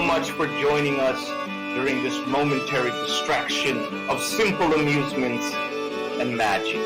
so much for joining us during this momentary distraction of simple amusements and magic.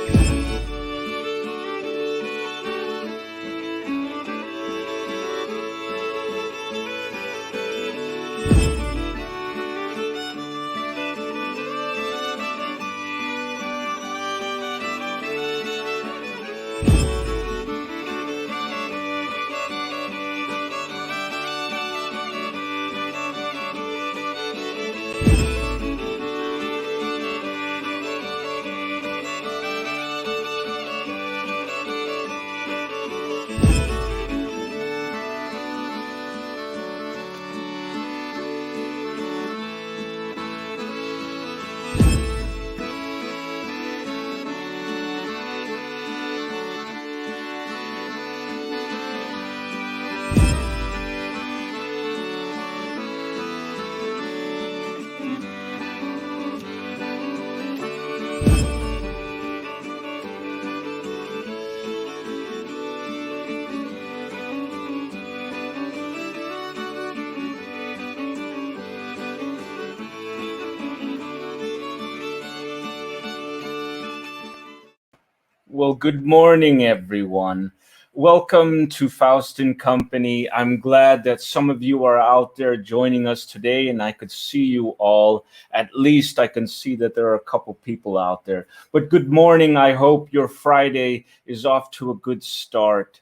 Well, good morning, everyone. Welcome to Faust Company. I'm glad that some of you are out there joining us today, and I could see you all. At least I can see that there are a couple people out there. But good morning. I hope your Friday is off to a good start.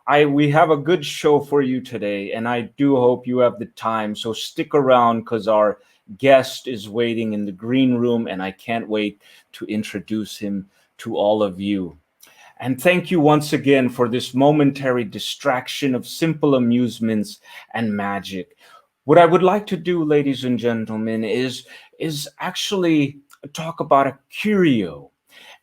We have a good show for you today, and I do hope you have the time. So stick around because our guest is waiting in the green room, and I can't wait to introduce him to all of you. And thank you once again for this momentary distraction of simple amusements and magic. What I would like to do, ladies and gentlemen, is actually talk about a curio.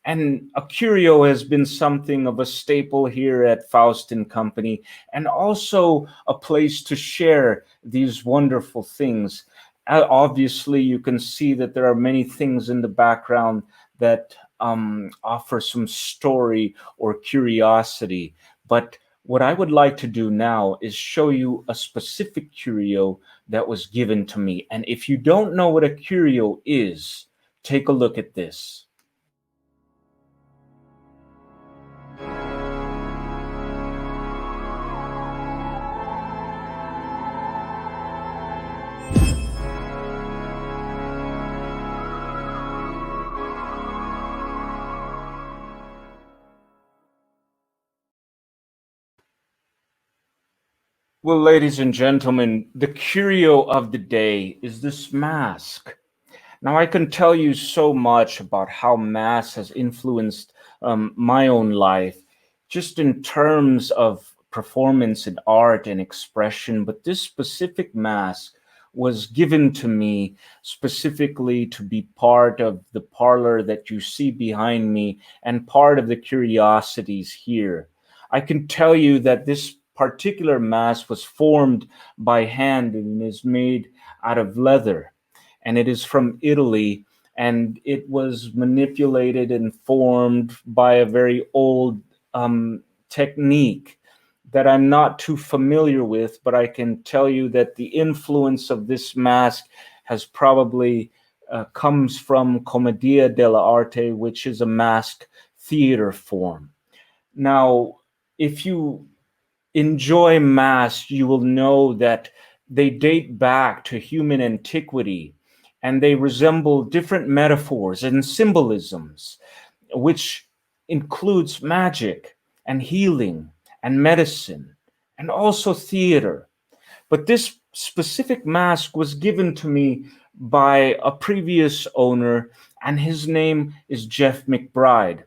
And a curio has been something of a staple here at Faust Company, and also a place to share these wonderful things. Obviously, you can see that there are many things in the background that offer some story or curiosity. But what I would like to do now is show you a specific curio that was given to me. And if you don't know what a curio is, take a look at this. Well, ladies and gentlemen, the curio of the day is this mask. Now, I can tell you so much about how mass has influenced my own life, just in terms of performance in art and expression. But this specific mask was given to me specifically to be part of the parlor that you see behind me and part of the curiosities here. I can tell you that this particular mask was formed by hand and is made out of leather, and it is from Italy, and it was manipulated and formed by a very old technique that I'm not too familiar with, but I can tell you that the influence of this mask has probably comes from Commedia dell'arte, which is a mask theater form. Now, if you enjoy masks, you will know that they date back to human antiquity, and they resemble different metaphors and symbolisms, which includes magic and healing and medicine and also theater. But this specific mask was given to me by a previous owner, and his name is Jeff McBride.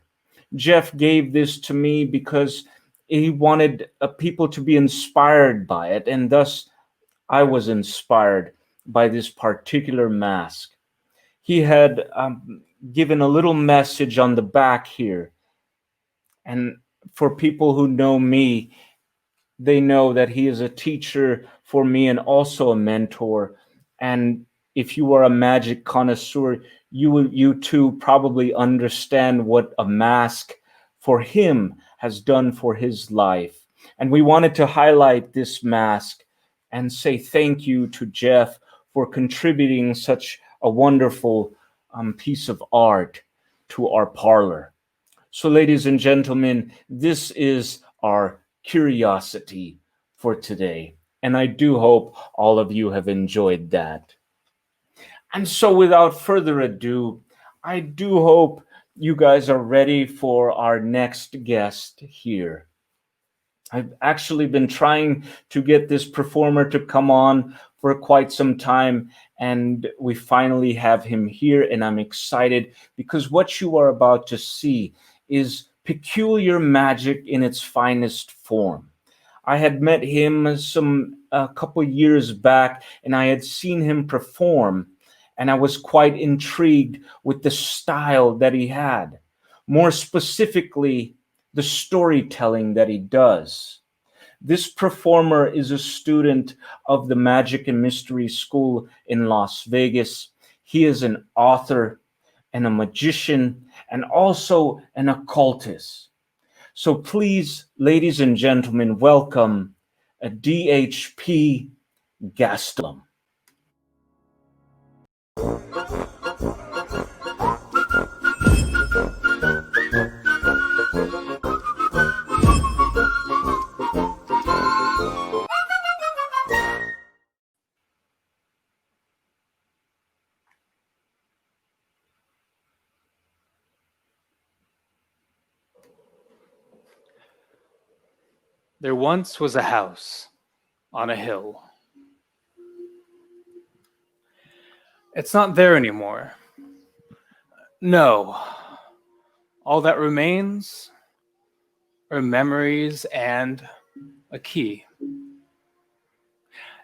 Jeff gave this to me because he wanted people to be inspired by it, and thus I was inspired by this particular mask. He had given a little message on the back here, and for people who know me, they know that he is a teacher for me and also a mentor. And if you are a magic connoisseur, you too probably understand what a mask for him has done for his life. And we wanted to highlight this mask and say thank you to Jeff for contributing such a wonderful piece of art to our parlor. So, ladies and gentlemen, this is our curiosity for today. And I do hope all of you have enjoyed that. And so, without further ado, I do hope you guys are ready for our next guest here. I've actually been trying to get this performer to come on for quite some time, and we finally have him here, and I'm excited because what you are about to see is peculiar magic in its finest form. I had met him a couple years back, and I had seen him perform, and I was quite intrigued with the style that he had. More specifically, the storytelling that he does. This performer is a student of the Magic and Mystery School in Las Vegas. He is an author and a magician and also an occultist. So please, ladies and gentlemen, welcome a DHP Gastelum. There once was a house on a hill. It's not there anymore. No. All that remains are memories and a key.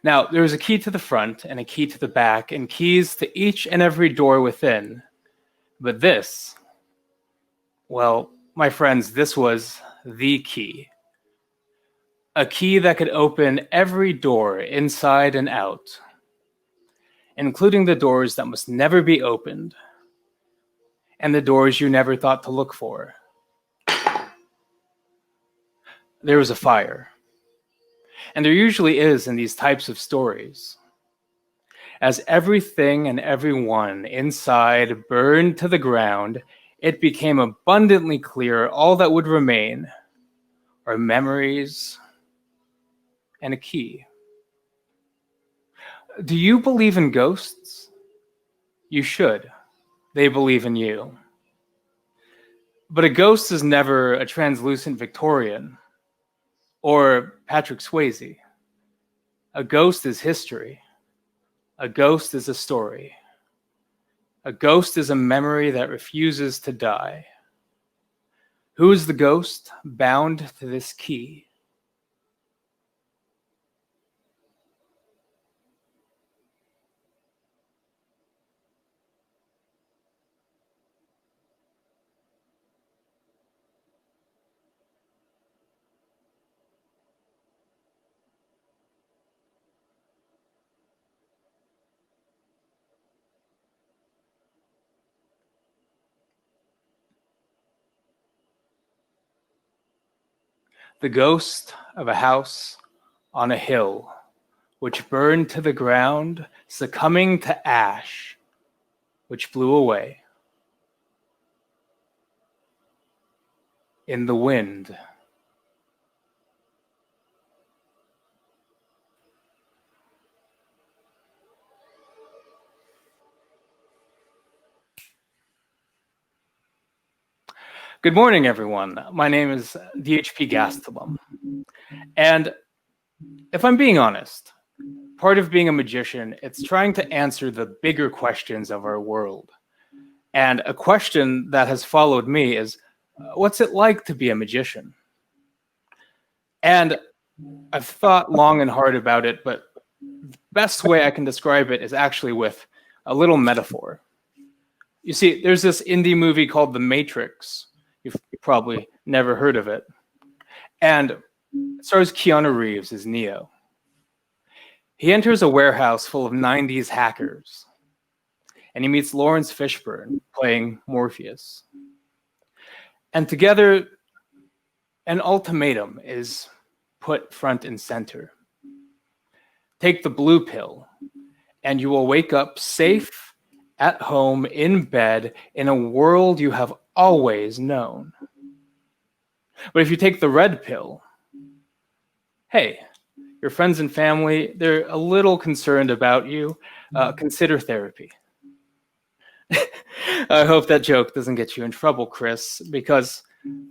Now, there is a key to the front and a key to the back and keys to each and every door within. But this, well, my friends, this was the key. A key that could open every door inside and out, including the doors that must never be opened and the doors you never thought to look for. There was a fire, and there usually is in these types of stories. As everything and everyone inside burned to the ground, it became abundantly clear all that would remain are memories and a key. Do you believe in ghosts? You should. They believe in you. But a ghost is never a translucent Victorian or Patrick Swayze. A ghost is history. A ghost is a story. A ghost is a memory that refuses to die. Who is the ghost bound to this key? The ghost of a house on a hill, which burned to the ground, succumbing to ash, which blew away in the wind. Good morning, everyone. My name is DHP Gastelum. And if I'm being honest, part of being a magician, it's trying to answer the bigger questions of our world. And a question that has followed me is, what's it like to be a magician? And I've thought long and hard about it, but the best way I can describe it is actually with a little metaphor. You see, there's this indie movie called The Matrix. You've probably never heard of it. And it stars Keanu Reeves as Neo. He enters a warehouse full of 90s hackers, and he meets Lawrence Fishburne playing Morpheus. And together, an ultimatum is put front and center. Take the blue pill, and you will wake up safe at home in bed in a world you have always known. But if you take the red pill, hey, your friends and family, they're a little concerned about you. Consider therapy. I hope that joke doesn't get you in trouble, Chris, because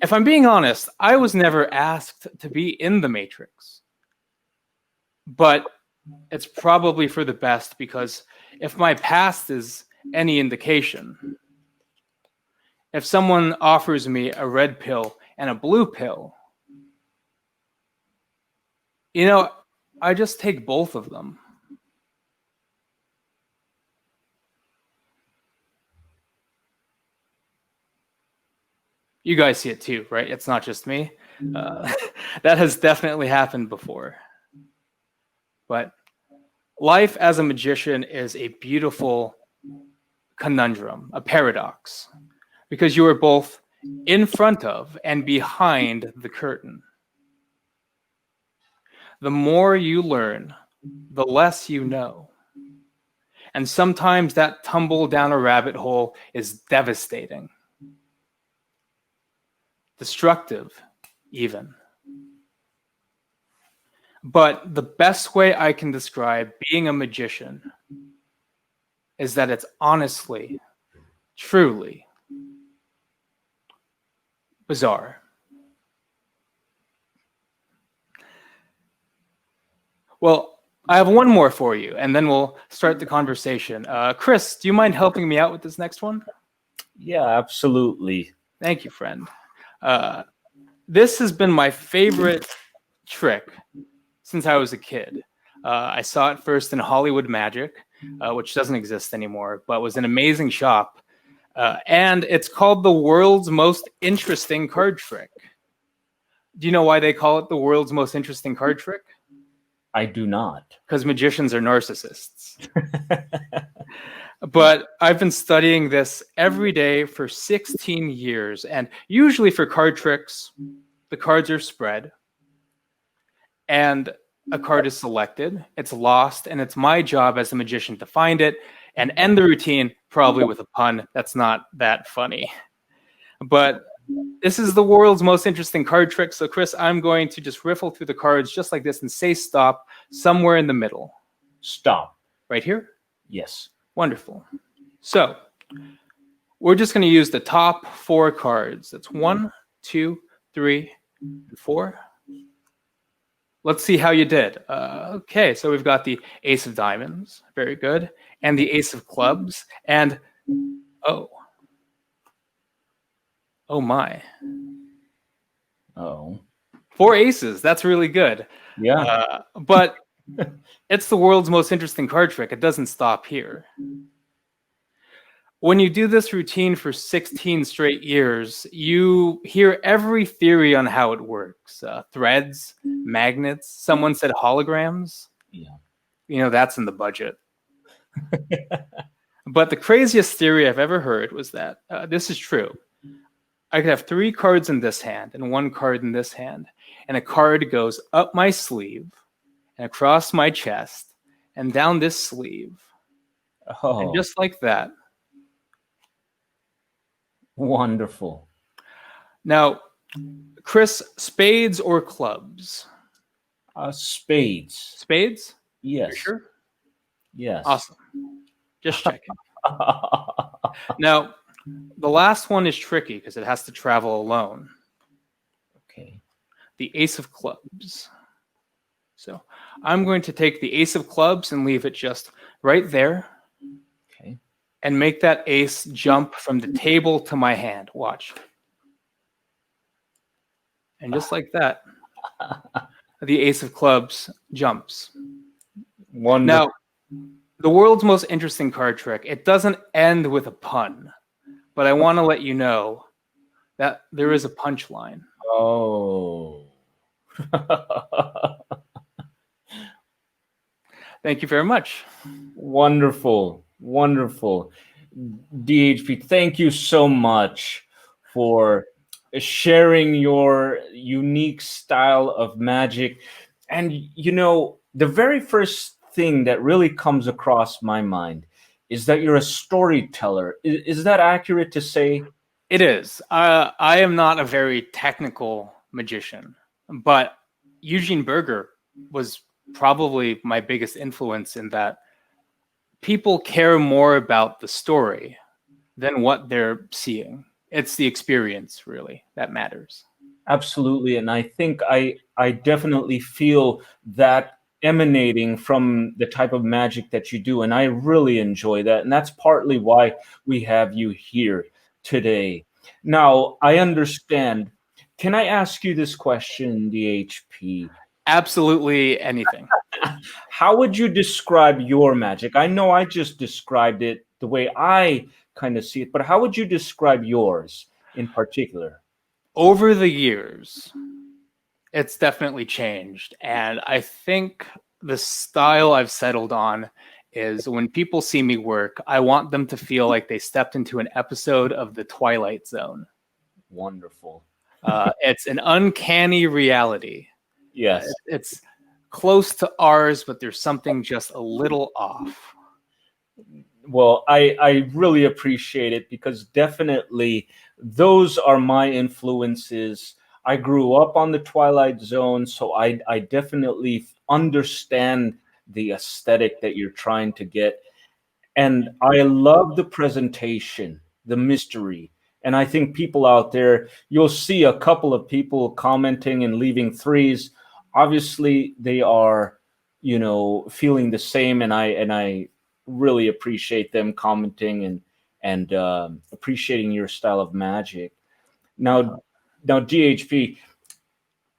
if I'm being honest, I was never asked to be in the Matrix. But it's probably for the best, because if my past is any indication, if someone offers me a red pill and a blue pill, I just take both of them. You guys see it too, right? It's not just me. That has definitely happened before. But life as a magician is a beautiful conundrum, a paradox, because you are both in front of and behind the curtain. The more you learn, the less you know. And sometimes that tumble down a rabbit hole is devastating. Destructive, even. But the best way I can describe being a magician is that it's honestly, truly bizarre. Well, I have one more for you, and then we'll start the conversation. Chris, do you mind helping me out with this next one? Yeah, absolutely. Thank you, friend. This has been my favorite trick since I was a kid. I saw it first in Hollywood Magic, which doesn't exist anymore, but was an amazing shop. And it's called the world's most interesting card trick. Do you know why they call it the world's most interesting card trick? I do not. Because magicians are narcissists. But I've been studying this every day for 16 years. And usually for card tricks, the cards are spread and a card is selected, it's lost, and it's my job as a magician to find it and end the routine, probably with a pun. That's not that funny. But this is the world's most interesting card trick. So, Chris, I'm going to just riffle through the cards just like this and say stop somewhere in the middle. Stop. Right here? Yes. Wonderful. So, we're just going to use the top 4 cards. That's 1, 2, 3, and 4. Let's see how you did. Okay, so we've got the Ace of Diamonds. Very good. And the Ace of Clubs. And, oh my. Oh. 4 aces. That's really good. Yeah. But it's the world's most interesting card trick. It doesn't stop here. When you do this routine for 16 straight years, you hear every theory on how it works. Threads, magnets. Someone said holograms. Yeah. That's in the budget. But the craziest theory I've ever heard was that this is true. I could have 3 cards in this hand and 1 card in this hand, and a card goes up my sleeve and across my chest and down this sleeve. Oh. And just like that. Wonderful. Now, Chris, spades or clubs? Spades. Spades? Yes. You sure? Yes. Awesome. Just checking. Now, the last one is tricky because it has to travel alone. Okay. The Ace of Clubs. So I'm going to take the Ace of Clubs and leave it just right there. Okay. And make that ace jump from the table to my hand. Watch. And just like that, the Ace of Clubs jumps. Wonderful. Now, the world's most interesting card trick, it doesn't end with a pun, but I want to let you know that there is a punchline. Oh. Thank you very much. Wonderful. Wonderful. DHP, thank you so much for sharing your unique style of magic. And, the very first thing that really comes across my mind is that you're a storyteller. Is that accurate to say? It is. I am not a very technical magician, but Eugene Berger was probably my biggest influence in that people care more about the story than what they're seeing. It's the experience, really, that matters. Absolutely. And I think I definitely feel that emanating from the type of magic that you do. And I really enjoy that. And that's partly why we have you here today. Now, I understand. Can I ask you this question, DHP? Absolutely anything. How would you describe your magic? I know I just described it the way I kind of see it, but how would you describe yours in particular? Over the years, it's definitely changed. And I think the style I've settled on is when people see me work, I want them to feel like they stepped into an episode of The Twilight Zone. Wonderful. It's an uncanny reality. Yes. It's close to ours, but there's something just a little off. Well, I really appreciate it because definitely those are my influences. I grew up on the Twilight Zone, so I definitely understand the aesthetic that you're trying to get. And I love the presentation, the mystery. And I think people out there, you'll see a couple of people commenting and leaving threes. Obviously, they are, feeling the same, and I really appreciate them commenting and appreciating your style of magic. Now, DHP.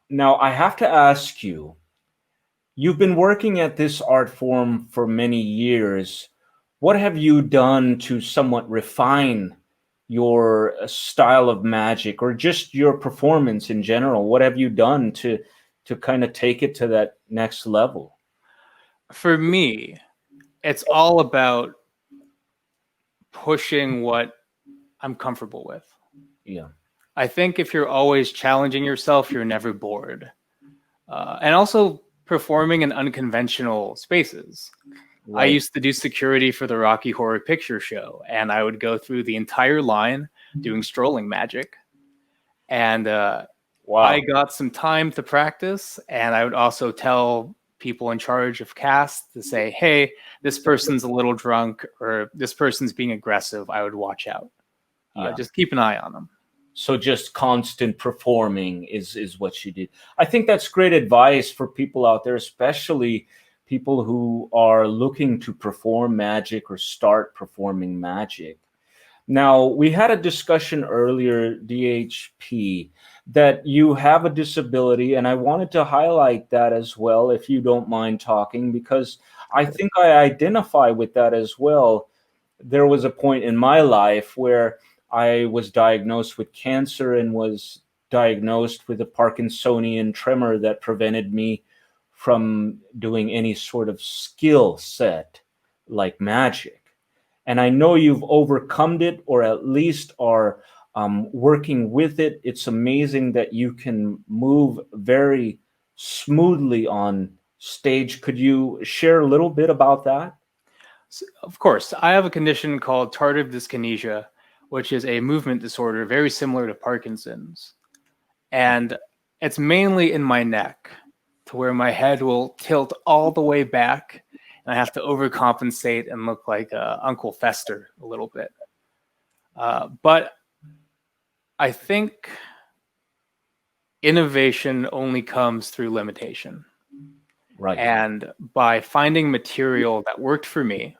Now, I have to ask you. You've been working at this art form for many years. What have you done to somewhat refine your style of magic or just your performance in general? What have you done to kind of take it to that next level? For me, it's all about pushing what I'm comfortable with. Yeah. I think if you're always challenging yourself, you're never bored. And also performing in unconventional spaces. I Right. used to do security for the Rocky Horror Picture Show, and I would go through the entire line doing strolling magic. And Wow. I got some time to practice, and I would also tell people in charge of cast to say, hey, this person's a little drunk or this person's being aggressive. I would watch out. Yeah. Just keep an eye on them. So just constant performing is what she did. I think that's great advice for people out there, especially people who are looking to perform magic or start performing magic. Now, we had a discussion earlier, DHP, that you have a disability, and I wanted to highlight that as well, if you don't mind talking, because I think I identify with that as well. There was a point in my life where I was diagnosed with cancer and was diagnosed with a Parkinsonian tremor that prevented me from doing any sort of skill set like magic. And I know you've overcome it or at least are working with it. It's amazing that you can move very smoothly on stage. Could you share a little bit about that? So, of course, I have a condition called tardive dyskinesia, which is a movement disorder very similar to Parkinson's. And it's mainly in my neck to where my head will tilt all the way back and I have to overcompensate and look like Uncle Fester a little bit. But I think innovation only comes through limitation. Right. And by finding material that worked for me,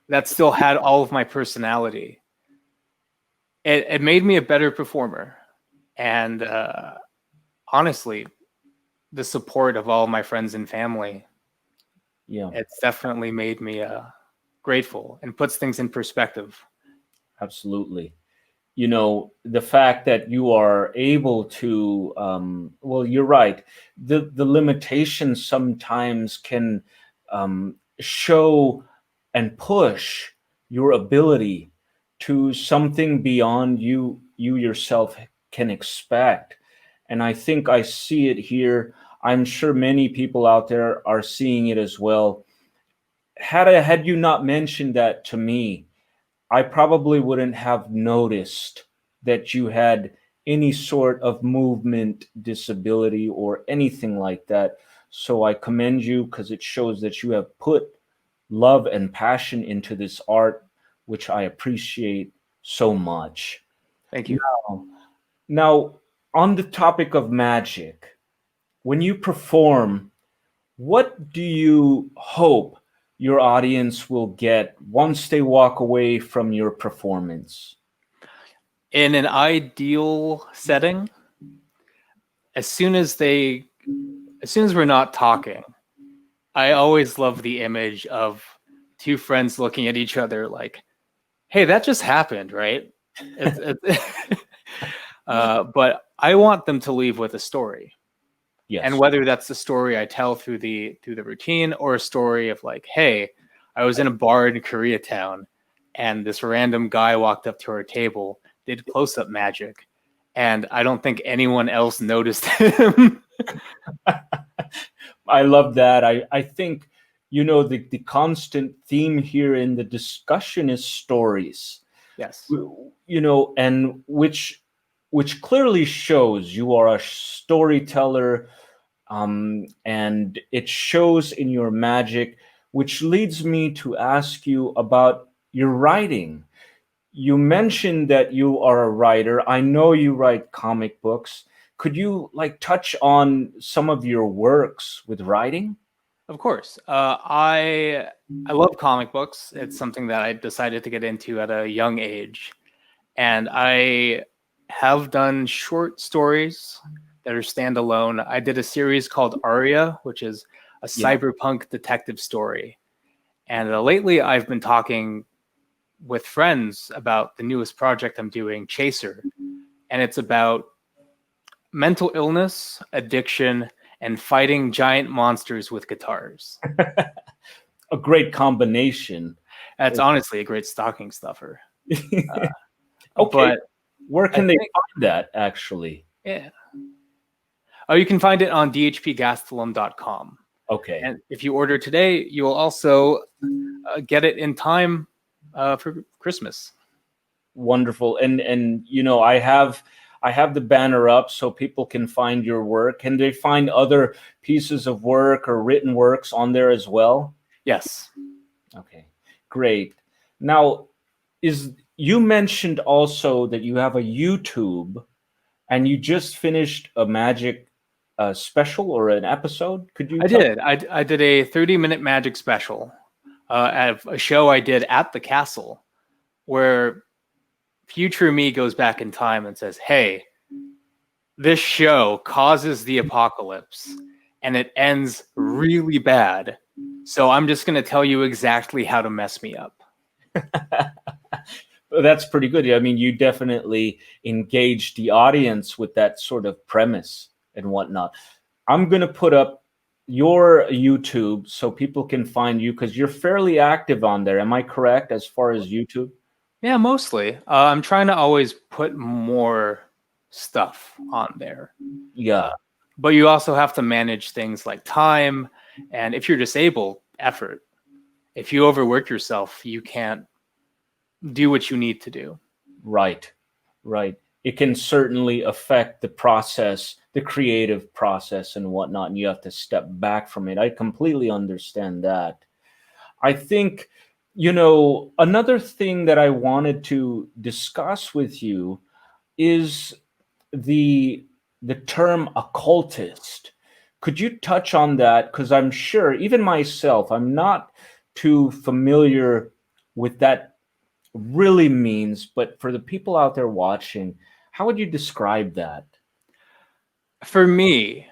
that still had all of my personality, it made me a better performer. And honestly, the support of all my friends and family, Yeah, it's definitely made me grateful and puts things in perspective. absolutely. The fact that you are able to, well, you're right. The limitations sometimes can show and push your ability to something beyond you yourself can expect. And I think I see it here. I'm sure many people out there are seeing it as well. had you not mentioned that to me, I probably wouldn't have noticed that you had any sort of movement disability or anything like that. So I commend you because it shows that you have put love and passion into this art, which I appreciate so much. Thank you. Now, on the topic of magic, when you perform, what do you hope your audience will get once they walk away from your performance? In an ideal setting, as soon as we're not talking, I always love the image of two friends looking at each other like, hey, that just happened, right? But I want them to leave with a story. Yes. And whether that's the story I tell through the routine, or a story of like, hey, I was in a bar in Koreatown and this random guy walked up to our table, did close-up magic, and I don't think anyone else noticed him. I love that. I think, the constant theme here in the discussion is stories. Yes. And which clearly shows you are a storyteller, and it shows in your magic, which leads me to ask you about your writing. You mentioned that you are a writer. I know you write comic books. Could you touch on some of your works with writing? Of course. I love comic books. It's something that I decided to get into at a young age. And I have done short stories that are standalone. I did a series called Aria, which is a cyberpunk detective story. And lately I've been talking with friends about the newest project I'm doing, Chaser. And it's about mental illness, addiction, and fighting giant monsters with guitars. A great combination. That's honestly a great stocking stuffer. Okay. But where can they find that, actually? Yeah. Oh, you can find it on dhpgastelum.com. Okay. And if you order today, you will also get it in time for Christmas. Wonderful. And I have the banner up so people can find your work. Can they find other pieces of work or written works on there as well? Yes. Okay, great. Now, you mentioned also that you have a YouTube, and you just finished a magic special or an episode. Could you? I did a 30-minute magic special at a show I did at the castle, where future me goes back in time and says, hey, this show causes the apocalypse and it ends really bad. So I'm just going to tell you exactly how to mess me up. That's pretty good. I mean, you definitely engage the audience with that sort of premise and whatnot. I'm going to put up your YouTube so people can find you, because you're fairly active on there. Am I correct as far as YouTube? Yeah, mostly. I'm trying to always put more stuff on there. Yeah. But you also have to manage things like time, and if you're disabled, effort. If you overwork yourself, you can't do what you need to do. Right. It can certainly affect the process, the creative process and whatnot, and you have to step back from it. I completely understand that. I think, another thing that I wanted to discuss with you is the term occultist. Could you touch on that? Because I'm sure, even myself, I'm not too familiar with that really means, but for the people out there watching, how would you describe that? For me,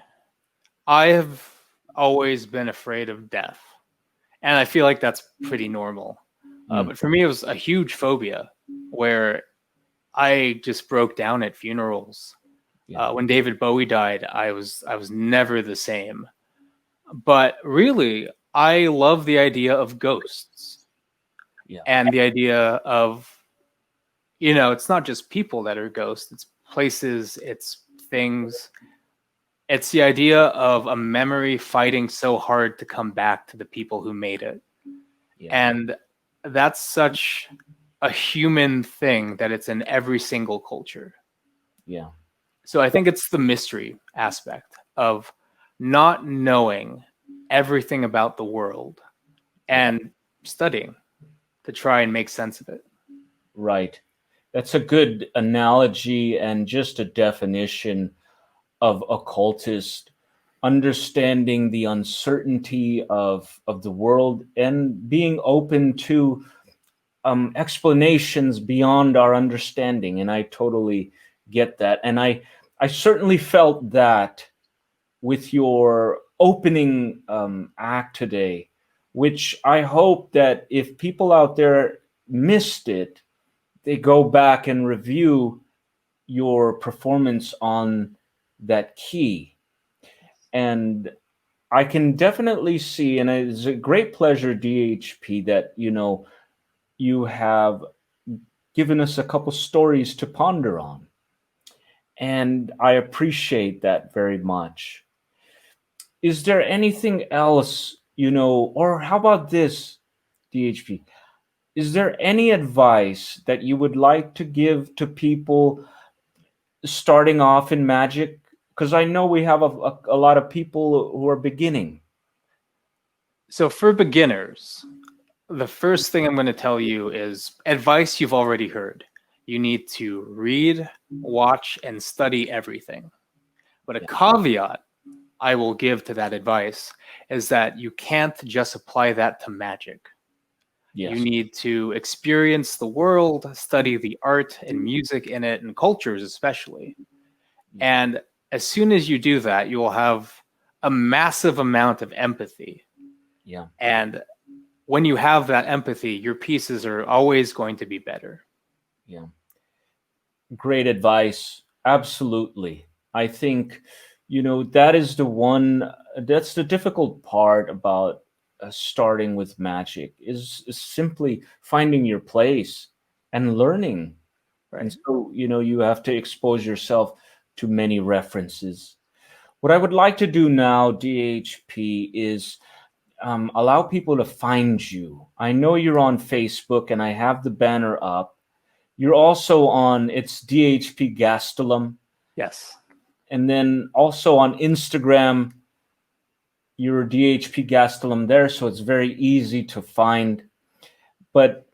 I have always been afraid of death, and I feel like that's pretty normal. But for me, it was a huge phobia where I just broke down at funerals. When David Bowie died, I was never the same. But really, I love the idea of ghosts. And the idea of, it's not just people that are ghosts, it's places, it's things. It's the idea of a memory fighting so hard to come back to the people who made it. Yeah. And that's such a human thing that it's in every single culture. Yeah. So I think it's the mystery aspect of not knowing everything about the world Yeah. and studying to try and make sense of it. Right. That's a good analogy and just a definition of occultist, understanding the uncertainty of the world and being open to explanations beyond our understanding. And I totally get that. And I certainly felt that with your opening act today, which I hope that if people out there missed it, they go back and review your performance on that key. And I can definitely see, and it's a great pleasure, DHP, that you have given us a couple stories to ponder on. And I appreciate that very much. Is there anything else, or how about this, DHP? Is there any advice that you would like to give to people starting off in magic? Because I know we have a lot of people who are beginning. So for beginners, the first thing I'm going to tell you is advice you've already heard. You need to read, watch, and study everything. But a Yeah. caveat I will give to that advice is that you can't just apply that to magic. You Yes. need to experience the world, study the art and music in it, and cultures especially. Yeah. And as soon as you do that, you will have a massive amount of empathy. Yeah. And when you have that empathy, your pieces are always going to be better. Yeah. Great advice. Absolutely. I think, that is that's the difficult part about starting with magic is simply finding your place and learning. And Right. so, you have to expose yourself to many references. What I would like to do now, DHP, is allow people to find you. I know you're on Facebook and I have the banner up. You're also on, it's DHP Gastelum. Yes. And then also on Instagram, you're DHP Gastelum there. So it's very easy to find. But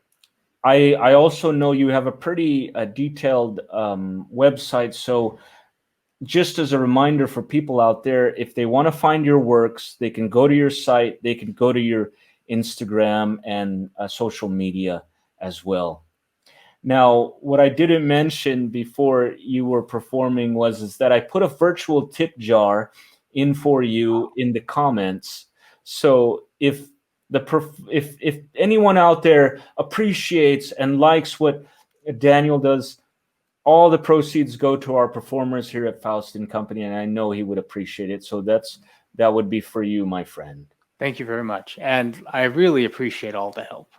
I also know you have a pretty detailed website. So just as a reminder for people out there, if they want to find your works, they can go to your site, they can go to your Instagram and social media as well. Now, what I didn't mention before you were performing is that I put a virtual tip jar in for you in the comments. So if anyone out there appreciates and likes what Daniel does, all the proceeds go to our performers here at Faust Company, and I know he would appreciate it. So that would be for you, my friend. Thank you very much. And I really appreciate all the help.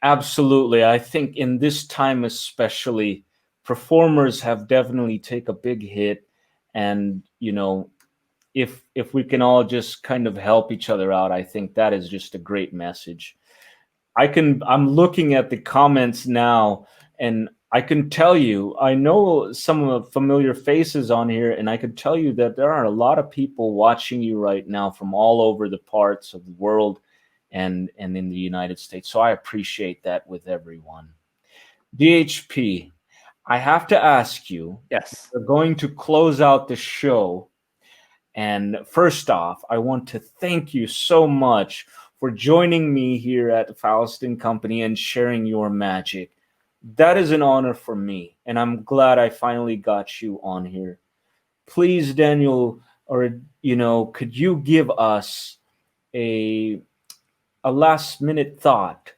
Absolutely. I think in this time especially, performers have definitely take a big hit. And, if we can all just kind of help each other out, I think that is just a great message. I'm looking at the comments now, and I can tell you, I know some of the familiar faces on here, and I can tell you that there are a lot of people watching you right now from all over the parts of the world and in the United States. So I appreciate that with everyone. DHP, I have to ask you, Yes. we're going to close out the show. And first off, I want to thank you so much for joining me here at Faust Company and sharing your magic. That is an honor for me, and I'm glad I finally got you on here. Please, Daniel, or could you give us a last minute thought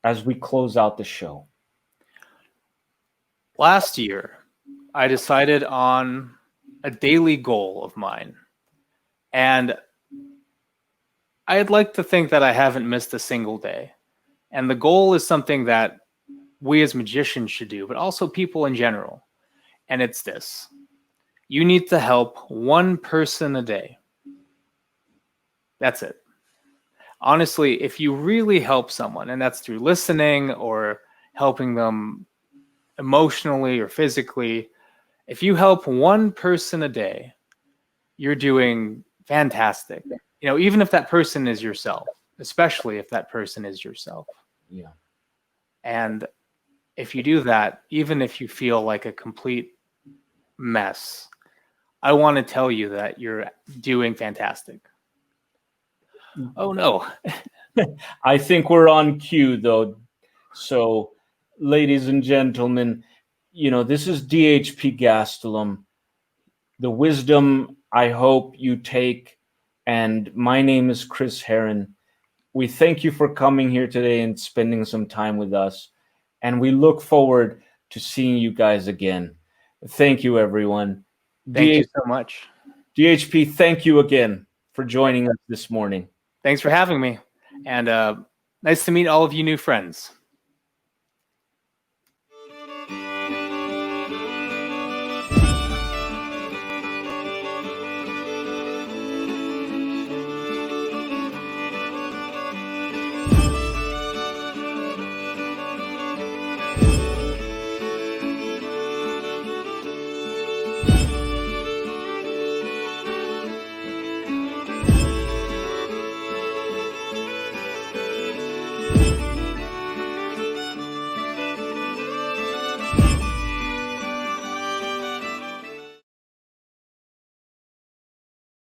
as we close out the show? Last year, I decided on a daily goal of mine. And I'd like to think that I haven't missed a single day. And the goal is something that we as magicians should do, but also people in general. And it's this: you need to help one person a day. That's it. honestly, if you really help someone, and that's through listening or helping them emotionally or physically, if you help one person a day, you're doing fantastic. You know, even if that person is yourself, especially if that person is yourself. Yeah. And if you do that, even if you feel like a complete mess, I want to tell you that you're doing fantastic. Oh no. I think we're on cue though. So, ladies and gentlemen, this is DHP Gastelum. The wisdom I hope you take. And my name is Chris Herren. We thank you for coming here today and spending some time with us. And we look forward to seeing you guys again. Thank you, everyone. Thank you so much. DHP, thank you again for joining us this morning. Thanks for having me. And nice to meet all of you new friends.